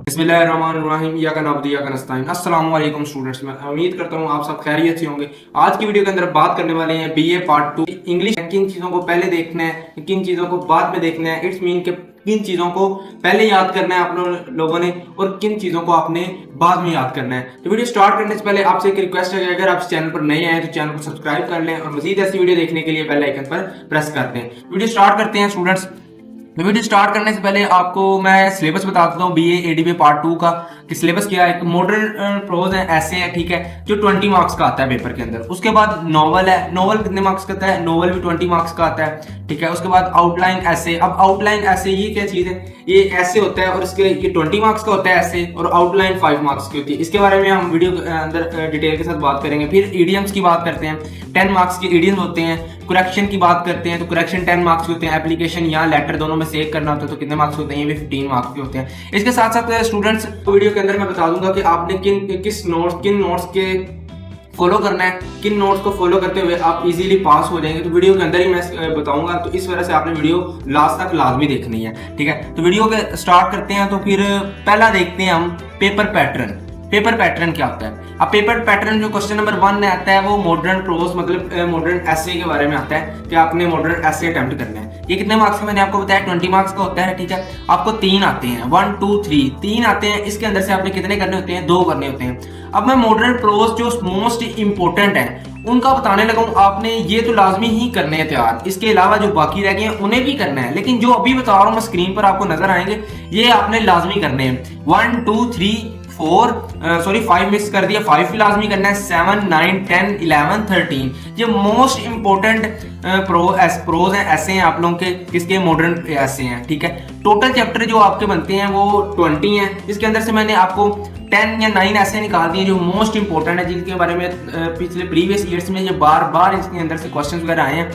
बिस्मिल्लाहिर्रहमानिर्रहीम या का नब्दी या का नस्ताइन। अस्सलाम वालेकुम स्टूडेंट्स, मैं उम्मीद करता हूँ आप सब खैरियत से होंगे। आज की वीडियो के अंदर बात करने वाले हैं बीए पार्ट 2 इंग्लिश। किन चीज़ों को पहले देखना है, किन चीज़ों को बाद में देखना है, इट्स मीन के किन चीज़ों को पहले याद करना है आप लोगों ने और किन चीज़ों को आपने बाद में याद करना है। तो वीडियो स्टार्ट करने से पहले आपसे एक रिक्वेस्ट है कि अगर आप इस चैनल पर नए आए तो चैनल को सब्सक्राइब कर लें और मजीद ऐसी वीडियो देखने के लिए बेल आइकन पर प्रेस कर दें। वीडियो स्टार्ट करते हैं स्टूडेंट्स। वीडियो स्टार्ट करने से पहले आपको मैं सिलेबस बता देता हूँ बीए एडीबी पार्ट 2 का कि सिलेबस क्या है। मॉडर्न प्रोज है, ऐसे है, ठीक है, जो 20 मार्क्स का आता है पेपर के अंदर। उसके बाद नॉवल है, नॉवल कितने मार्क्स का आता है, नॉवल भी 20 मार्क्स का आता है, ठीक है। उसके बाद आउटलाइन ऐसे। अब आउटलाइन ऐसे ये क्या चीज़ है, ये ऐसे होता है और इसके ये 20 मार्क्स का होता है ऐसे, और आउटलाइन 5 मार्क्स की होती है। इसके बारे में हम वीडियो के अंदर डिटेल के साथ बात करेंगे। फिर ईडियम्स की बात करते हैं, 10 मार्क्स के ईडियम्स होते हैं। करेक्शन की बात करते हैं तो करेक्शन 10 मार्क्स के होते हैं। एप्लीकेशन या लेटर दोनों में से एक करना होता है तो कितने मार्क्स होते हैं, ये भी 15 मार्क्स के होते हैं। इसके साथ साथ स्टूडेंट्स वीडियो के अंदर मैं बता दूंगा कि आपने किन नोट्स के फॉलो करना है, किन नोट्स को फॉलो करते हुए आप इजीली पास हो जाएंगे। तो वीडियो के अंदर ही मैं बताऊंगा, तो इस वजह से आपने वीडियो लास्ट तक लाजमी देखनी है, ठीक है। तो वीडियो के स्टार्ट करते हैं। तो फिर पहला देखते हैं हम पेपर पैटर्न। पेपर पैटर्न क्या होता है? अब पेपर पैटर्न जो क्वेश्चन नंबर 1 में आता है वो मॉडर्न प्रोज मतलब मॉडर्न एसे के बारे में आता है कि आपने मॉडर्न एसे अटेम्प्ट करना है। ये कितने मार्क्स का मैंने आपको बताया, 20 मार्क्स का होता है, ठीक है। आपको 3 आते हैं, 1 2 3 3 आते हैं। इसके अंदर से आपने कितने करने होते हैं, 2 करने होते हैं। अब मैं मॉडर्न प्रोज जो मोस्ट इंपॉर्टेंट है उनका बताने लगा हूं। आपने ये तो लाजमी ही करने हैं तैयार, इसके अलावा जो बाकी रह गए हैं उन्हें भी करना है, लेकिन जो अभी बता रहा हूं मैं स्क्रीन पर आपको नजर आएंगे ये आपने लाजमी करने हैं। 1 2 3 4 5 मिस कर दिया, 5 भी लाजमी करना है, 7 9 10 11 13 ये मोस्ट इंपॉर्टेंट प्रोज हैं, ऐसे हैं आप लोगों के, किसके, मॉडर्न ऐसे हैं, ठीक है। टोटल चैप्टर जो आपके बनते हैं वो 20 हैं। इसके अंदर से मैंने आपको 10 या 9 ऐसे निकाल दिए जो मोस्ट इंपॉर्टेंट है, जिनके बारे में पिछले प्रीवियस ईयर्स में ये बार बार इसके अंदर से क्वेश्चन वगैरह आए हैं।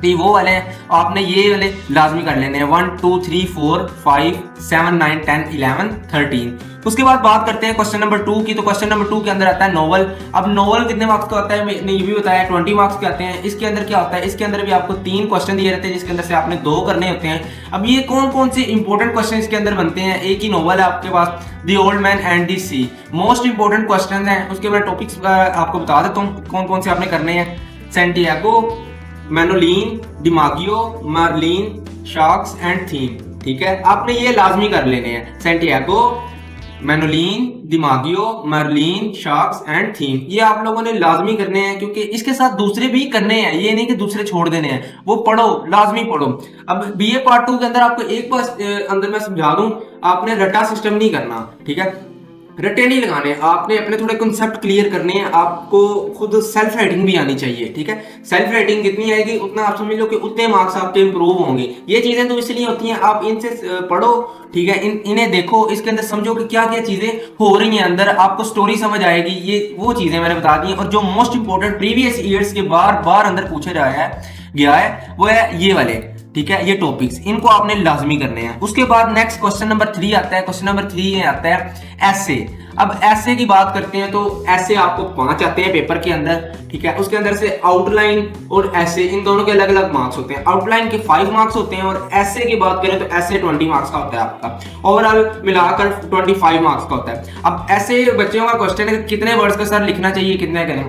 तो वो वाले हैं, आपने ये वाले लाजमी कर लेने हैं, 1 2 3 4 5 7 9 10 11 13। उसके बाद बात करते हैं क्वेश्चन नंबर 2 की। तो क्वेश्चन नंबर 2 के अंदर आता है नॉवल। अब नॉवल कितने मार्क्स का होता है मैंने ये भी बताया, 20 मार्क्स के आते हैं। इसके अंदर क्या होता है, इसके अंदर भी आपको 3 क्वेश्चन दिए रहते हैं जिसके अंदर से आपने 2 करने होते हैं। अब ये कौन कौन से इंपॉर्टेंट क्वेश्चन इसके अंदर बनते हैं, एक ही नॉवल है आपके पास, the old man and the sea, most important question हैं। उसके बाद टॉपिक्स आपको बता देता हूँ कौन कौन से आपने करने हैं। Santiago, Manolin, DiMaggio, marlin, sharks and theme, ठीक है। आपने ये लाजमी कर लेने हैं, Santiago, Manolin, DiMaggio, marlin, sharks and theme, ये आप लोगों ने लाजमी करने हैं, क्योंकि इसके साथ दूसरे भी करने हैं, ये नहीं कि दूसरे छोड़ देने हैं, वो पढ़ो, लाजमी पढ़ो। अब बीए पार्ट 2 के अंदर आपको एक बार अंदर मैं समझा दूं, आपने रटा सिस्टम नहीं करना, ठीक है, रटे नहीं लगाने, आपने अपने थोड़े कॉन्सेप्ट क्लियर करने हैं। आपको खुद सेल्फ राइटिंग भी आनी चाहिए, ठीक है। सेल्फ राइटिंग जितनी आएगी उतना आप समझ लो कि उतने मार्क्स आपके इंप्रूव होंगे। ये चीजें तो इसलिए होती हैं, आप इनसे पढ़ो, ठीक है, इन्हें देखो, इसके अंदर समझो कि क्या क्या चीजें हो रही हैं अंदर, आपको स्टोरी समझ आएगी। ये वो चीजें मैंने बता दी हैं। और जो मोस्ट इंपॉर्टेंट प्रीवियस ईयर्स के बार बार अंदर पूछा गया है वो है ये वाले, ठीक है, ये टॉपिक्स, इनको आपने लाजमी करने हैं। उसके बाद नेक्स्ट क्वेश्चन नंबर 3 आता है। क्वेश्चन नंबर 3 में आता है ऐसे। अब ऐसे की बात करते हैं तो ऐसे आपको 5 आते हैं पेपर के अंदर, ठीक है। उसके अंदर से आउटलाइन और ऐसे, इन दोनों के अलग अलग मार्क्स होते हैं। आउटलाइन के 5 मार्क्स होते हैं और ऐसे की बात करें तो ऐसे 20 मार्क्स का होता है आपका, ओवरऑल मिलाकर 25 मार्क्स का होता है। अब ऐसे बच्चों का क्वेश्चन है कितने वर्ड्स का सर लिखना चाहिए, कितने करें,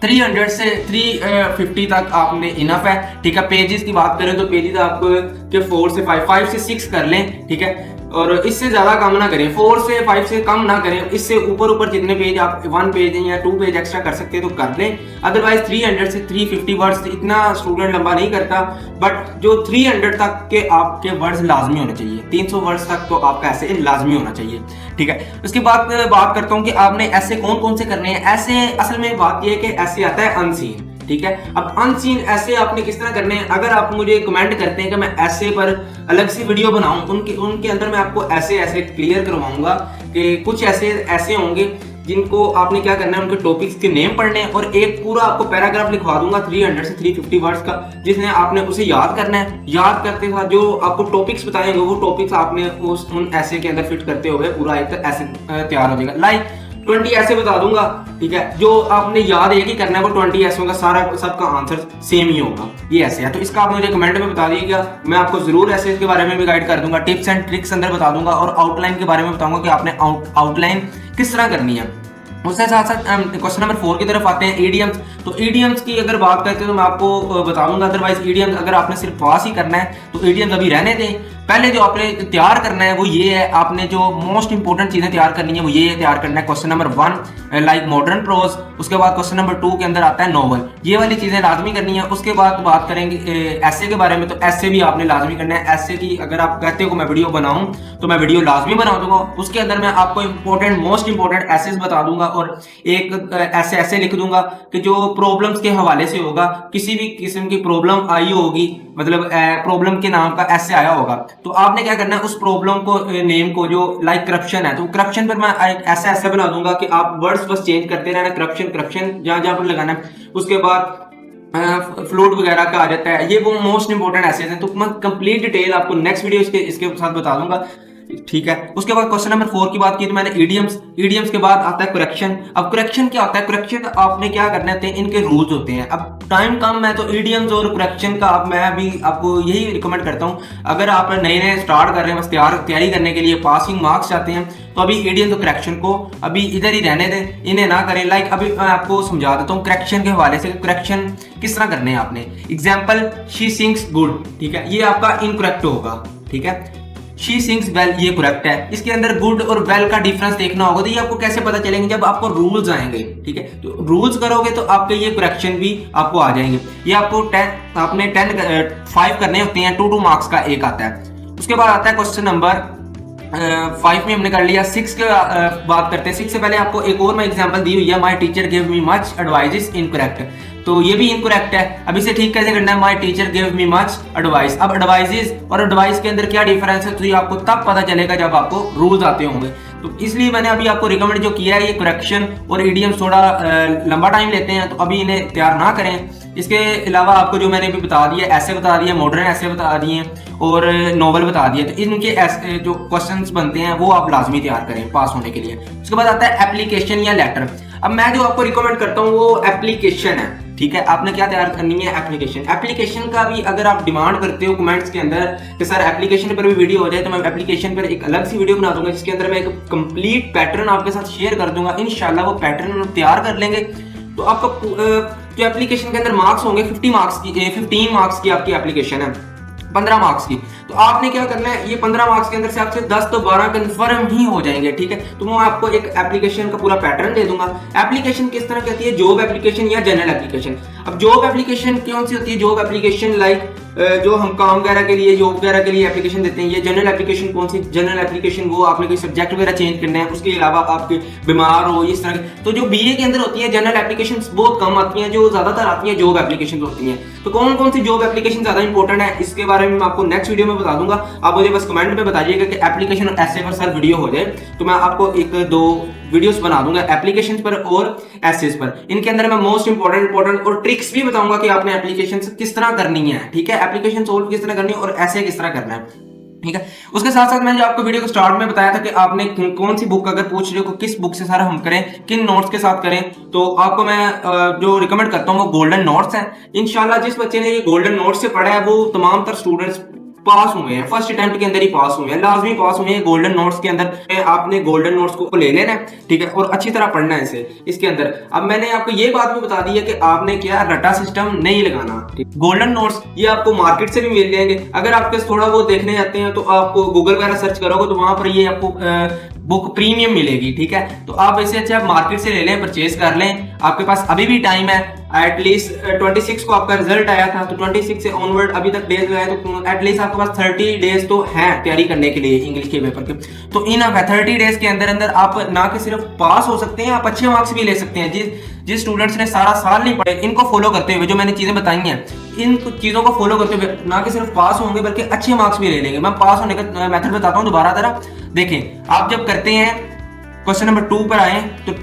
300 से 350 तक आपने इनफ है, ठीक है। पेजेस की बात करें तो पेजेस आपको के 4 से 5 से 6 कर लें, ठीक है, और इससे ज्यादा कम ना करें, 4 से 5 से कम ना करें। इससे ऊपर जितने पेज आप 1 पेज या 2 पेज एक्स्ट्रा कर सकते हैं तो कर लें। अदरवाइज 300 से 350 वर्ड्स इतना स्टूडेंट लंबा नहीं करता, बट जो 300 तक के आपके वर्ड्स लाजमी होने चाहिए, 300 वर्ड्स तक तो आपका ऐसे लाजमी होना चाहिए, ठीक है। उसके बाद बात करता हूँ कि आपने ऐसे कौन कौन से करने हैं। ऐसे असल में बात यह है कि ऐसे आता है अनसीन, ठीक है। अब अनसीन ऐसे आपने किस तरह करने हैं, अगर आप मुझे कमेंट करते हैं कि मैं ऐसे पर अलग से वीडियो बनाऊं, उनके अंदर मैं आपको ऐसे क्लियर करवाऊंगा कि कुछ ऐसे होंगे जिनको आपने क्या करना है, उनके टॉपिक्स के नेम पढ़ने हैं और एक पूरा आपको पैराग्राफ लिखवा दूंगा 300 से 350 वर्ड्स का, जिसने आपने उसे याद करना है। याद करते साथ जो आपको टॉपिक्स बताएंगे वो टॉपिक्स आपने उन ऐसे के अंदर फिट करते हुए पूरा एक ऐसे तैयार हो जाएगा। लाइक 20 ऐसे बता दूंगा, ठीक है। जो आपने याद एक ही करना है, वो 20 ऐसे का सारा सबका आंसर सेम ही होगा, ये ऐसे है। तो इसका आप मुझे कमेंट में बता दीजिएगा, मैं आपको जरूर ऐसे के बारे में भी गाइड कर दूंगा, टिप्स एंड ट्रिक्स अंदर बता दूंगा और आउटलाइन के बारे में बताऊंगा कि आपने आउटलाइन किस तरह करनी है। उसके साथ साथ क्वेश्चन नंबर 4 की तरफ आते हैं, ईडियम्स। तो ईडियम्स की अगर बात करते हैं तो मैं आपको बता दूंगा, अदरवाइज ईडियम्स अगर आपने सिर्फ पास ही करना है तो ईडियम्स अभी रहने दें। पहले जो आपने तैयार करना है वो ये है, आपने जो मोस्ट इंपॉर्टेंट चीजें तैयार करनी है वो ये है, तैयार करना है question number 1 like modern prose. उसके बाद क्वेश्चन नंबर 2 के अंदर आता है नॉवल, ये वाली चीजें लाजमी करनी है। उसके बाद बात करेंगे ऐसे के बारे में, तो ऐसे भी आपने लाजमी करना है। ऐसे की अगर आप कहते हो कि मैं वीडियो बनाऊं तो मैं वीडियो लाजमी बना दूंगा, उसके अंदर मैं आपको इंपॉर्टेंट मोस्ट इंपॉर्टेंट ऐसे बता दूंगा और एक ऐसे लिख दूंगा कि जो प्रॉब्लम्स के हवाले से होगा, किसी भी किस्म की प्रॉब्लम आई होगी, मतलब प्रॉब्लम के नाम का ऐसे आया होगा, तो आपने क्या करना है उस प्रॉब्लम को नेम को, जो लाइक करप्शन है तो करप्शन पर मैं ऐसा बना दूंगा कि आप वर्ड्स बस चेंज करते रहना, करप्शन जहां जहां पर लगाना है। उसके बाद फ्लूड वगैरह का आ जाता है, ये वो मोस्ट इंपॉर्टेंट ऐसे हैं। तो मैं कंप्लीट डिटेल आपको नेक्स्ट वीडियो इसके साथ बता दूंगा, ठीक है। उसके बाद क्वेश्चन नंबर 4 की बात की तो मैंने ईडियम्स के बाद आता है करेक्शन। अब करेक्शन क्या होता है, करेक्शन आपने क्या करना होते हैं, इनके रूल्स होते हैं। अब टाइम कम है तो ईडियम्स और करेक्शन का मैं अभी आपको यही रिकमेंड करता हूं, अगर आप नए स्टार्ट कर रहे हैं, बस तैयारी करने के लिए पासिंग मार्क्स चाहते हैं, तो अभी ईडियम्स और करेक्शन को अभी इधर ही रहने दें, इन्हें ना करें। लाइक अभी मैं आपको समझा देता हूँ करेक्शन के हवाले से, करेक्शन किस तरह करने हैं आपने। एग्जाम्पल, शी सिंग्स गुड, ठीक है, ये आपका इनकरेक्ट होगा, ठीक है। शी सिंग्स वेल, ये करेक्ट है। इसके अंदर गुड और वेल का डिफरेंस देखना होगा, तो ये आपको कैसे पता चलेंगे, जब आपको रूल्स आएंगे, ठीक है। तो रूल्स करोगे तो आपके ये करेक्शन भी आपको आ जाएंगे। ये आपको 5 करने होते हैं, 2 मार्क्स का एक आता है। उसके बाद आता है क्वेश्चन नंबर 5 में हमने कर लिया। 6 के बात करते हैं। 6 से पहले आपको एक और मैं एग्जांपल दी हुई है, my teacher give me much advice incorrect, तो ये भी इनकरेक्ट है। अब इसे ठीक कैसे करना है, my teacher give me much advice. अब एडवाइसेस और एडवाइस के अंदर क्या डिफरेंस है, तो ये आपको तब पता चलेगा जब आपको रूल्स आते होंगे। तो इसलिए मैंने अभी आपको रिकमेंड जो किया है, ये करेक्शन और ईडियम्स थोड़ा लंबा टाइम लेते हैं, तो अभी इन्हें तैयार ना करें। इसके अलावा आपको जो मैंने भी बता दिया, ऐसे बता दिए, मॉडर्न ऐसे बता दिए और नॉवल बता दिए, तो इनके ऐसे जो क्वेश्चंस बनते हैं वो आप लाजमी तैयार करें पास होने के लिए। उसके बाद आता है एप्लीकेशन या लेटर। अब मैं जो आपको रिकमेंड करता हूँ वो एप्लीकेशन है, ठीक है। आपने क्या तैयार करनी है, एप्लीकेशन का भी अगर आप डिमांड करते हो कमेंट्स के अंदर कि सर एप्लीकेशन पर भी वीडियो हो जाए, तो मैं एप्लीकेशन पर एक अलग सी वीडियो बना दूंगा, जिसके अंदर मैं एक कंप्लीट पैटर्न आपके साथ शेयर कर दूंगा। इंशाल्लाह वो पैटर्न तैयार कर लेंगे तो आपका जो एप्लीकेशन के अंदर मार्क्स होंगे 15 मार्क्स की आपकी एप्लीकेशन है, 15 मार्क्स की। तो आपने क्या करना है, ये 15 मार्क्स के अंदर से आपसे 10 तो 12 कंफर्म ही हो जाएंगे, ठीक है। तो मैं आपको एक एप्लीकेशन का पूरा पैटर्न दे दूंगा। एप्लीकेशन किस तरह कहती है, जॉब एप्लीकेशन या जनरल एप्लीकेशन। अब जॉब एप्लीकेशन कौन सी होती है, जॉब एप्लीकेशन लाइक जो हम काम वगैरह के लिए, जॉब वगैरह के लिए एप्लीकेशन देते हैं। ये जनरल एप्लीकेशन कौन सी, जनरल एप्लीकेशन वो आपने कोई सब्जेक्ट वगैरह चेंज करना है, उसके अलावा आपके बीमार हो, इस तरह के। तो जो बीए के अंदर होती है जनरल एप्लीकेशन बहुत कम आती हैं, जो ज्यादातर आती हैं जॉब एप्लीकेशन होती हैं। तो कौन कौन सी जॉब एप्लीकेशन ज्यादा इंपॉर्टेंट है, इसके बारे में मैं आपको नेक्स्ट वीडियो में बता दूंगा। आप मुझे बस कमेंट में बताइएगा कि एप्लीकेशन और ऐसे पर सर वीडियो हो जाए, तो मैं आपको 1-2 वीडियोस बना दूंगा एप्लीकेशन पर और एसेस पर। इनके अंदर मैं मोस्ट इंपॉर्टेंट और ट्रिक्स भी बताऊंगा कि आपने एप्लीकेशन किस तरह करनी है, ठीक है। एप्लीकेशन सोल्व किस तरह करनी है और ऐसे किस तरह करना है, ठीक है। उसके साथ साथ मैंने जो आपको वीडियो को स्टार्ट में बताया था कि आपने कौन सी बुक, अगर पूछ रहे हो किस बुक से सारा हम करें, किन नोट्स के साथ करें, तो आपको मैं जो रिकमेंड करता हूँ वो गोल्डन नोट्स है। इंशाल्लाह जिस बच्चे ने ये गोल्डन नोट्स से पढ़ा है वो तमाम तर स्टूडेंट्स पास हुए हैं, फर्स्ट अटेम्प्ट के अंदर ही पास हुए हैं, लाजमी पास हुए हैं। गोल्डन नोट्स के अंदर आपने गोल्डन नोट्स को ले लेना है, ठीक है, और अच्छी तरह पढ़ना है इसे। इसके अंदर अब मैंने आपको ये बात भी बता दी है कि आपने क्या रटा सिस्टम नहीं लगाना। गोल्डन नोट्स ये आपको मार्केट से भी मिल जाएंगे। अगर आपके थोड़ा बहुत देखने जाते हैं तो आप गूगल वगैरह सर्च करोगे तो वहां पर ये आपको बुक प्रीमियम मिलेगी, ठीक है। तो आप इसे अच्छा मार्केट से ले लें, परचेज कर लें, आपके पास अभी भी टाइम है। एटलीस्ट 26 को आपका रिजल्ट आया था, तो 26 से ऑनवर्ड अभी तक डेज है, तो एटलीस्ट आपके पास 30 डेज तो हैं तैयारी करने के लिए इंग्लिश के पेपर के। तो इन 30 डेज के अंदर अंदर आप ना कि सिर्फ पास हो सकते हैं, आप अच्छे मार्क्स भी ले सकते हैं। जिस स्टूडेंट्स ने सारा साल नहीं पढ़े, इनको फॉलो करते हुए जो मैंने चीजें बताई हैं, इन चीजों को फॉलो करते हुए ना कि सिर्फ पास होंगे बल्कि अच्छे मार्क्स भी ले लेंगे। मैं पास होने का मेथड बताता हूँ दोबारा देखें। आप जब करते हैं क्वेश्चन नंबर 2 पर आए तो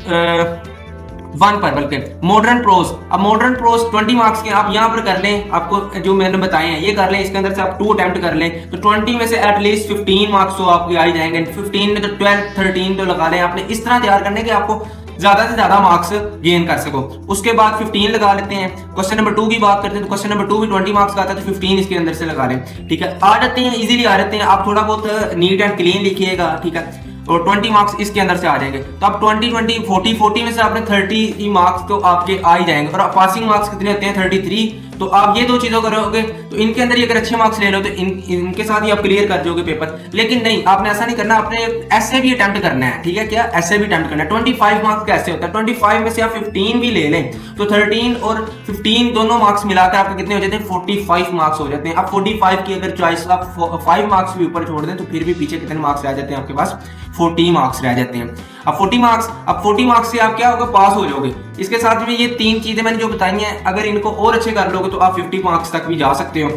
1 पर, बल्कि मॉडर्न प्रोज। अब मॉडर्न प्रोज 20 मार्क्स के आप यहाँ पर कर लें, आपको जो मैंने बताए हैं ये कर लें, इसके अंदर से आप 2 अटेम्प्ट कर लें तो 20 में से एटलीस्ट 15 मार्क्स तो आपके आ ही जाएंगे। 15 में तो 12 13 तो लगा लें। आपने इस तरह तैयार करने के आपको ज्यादा से ज्यादा मार्क्स गेन कर सको। उसके बाद 15 लगा लेते हैं। क्वेश्चन नंबर 2 की बात करते हैं तो क्वेश्चन नंबर 2 भी 20 मार्क्स का आता है तो 15 इसके अंदर से लगा लें। ठीक है, आ जाते हैं, इजीली आ जाते हैं। आप थोड़ा बहुत नीट एंड क्लीन लिखिएगा, ठीक है, और 20 मार्क्स इसके अंदर से आ जाएंगे। तो आप 20 40 40 में से आपने 30 मार्क्स तो आपके आ ही जाएंगे। और पासिंग मार्क्स कितने होते हैं? 33। तो आप ये दो चीजों करोगे तो इनके अंदर ही अगर अच्छे मार्क्स ले लो तो इनके साथ ही आप क्लियर कर दोगे पेपर। लेकिन नहीं, आपने ऐसा नहीं करना, आपने ऐसे भी अटेम्प्ट करना है। ठीक है, क्या ऐसे भी अटेम्प्ट करना है। 25 मार्क्स कैसे होता है? 25 में से आप 15 भी ले लें तो 13 और 15 दोनों मार्क्स मिलाकर आपके कितने हो जाते हैं? 45 मार्क्स हो जाते हैं। अब 45 की अगर चॉइस आप 5 मार्क्स भी ऊपर छोड़ दें तो फिर भी पीछे कितने मार्क्स रह जाते हैं आपके पास? 40 मार्क्स रह जाते हैं। अब 40 मार्क्स से आप क्या होगा? पास हो जाओगे। इसके साथ में ये 3 चीजें मैंने जो बताई हैं, अगर इनको और अच्छे कर लोगे तो आप 50 मार्क्स तक भी जा सकते हो।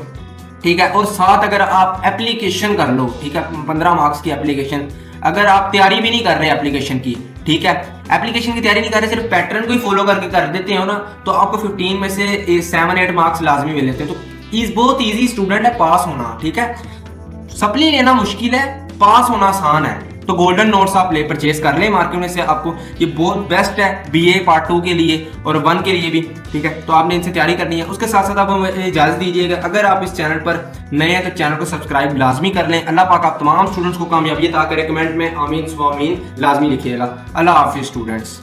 ठीक है, और साथ अगर आप एप्लीकेशन कर लो, ठीक है, 15 मार्क्स की एप्लीकेशन, अगर आप तैयारी भी नहीं कर रहे एप्लीकेशन की, ठीक है, एप्लीकेशन की तैयारी नहीं कर रहे, सिर्फ पैटर्न को ही फॉलो करके कर देते हो ना, तो आपको 15 में से 7-8 मार्क्स लाजमी मिल जाते हैं। तो बहुत ईजी स्टूडेंट है पास होना। ठीक है, सप्ली लेना मुश्किल है, पास होना आसान है। तो गोल्डन नोट्स आप ले परचेज कर लें मार्केट में से, आपको ये बहुत बेस्ट है बीए पार्ट 2 के लिए और 1 के लिए भी। ठीक है, तो आपने इनसे तैयारी करनी है। उसके साथ साथ आप हमें इजाजत दीजिएगा, अगर आप इस चैनल पर नए हैं तो चैनल को सब्सक्राइब लाजमी कर लें। अल्लाह पाक आप तमाम स्टूडेंट्स को कामयाबी अता करे। कमेंट में आमीन स्वामीन लाजमी लिखिएगा। अल्लाह हाफिज स्टूडेंट्स।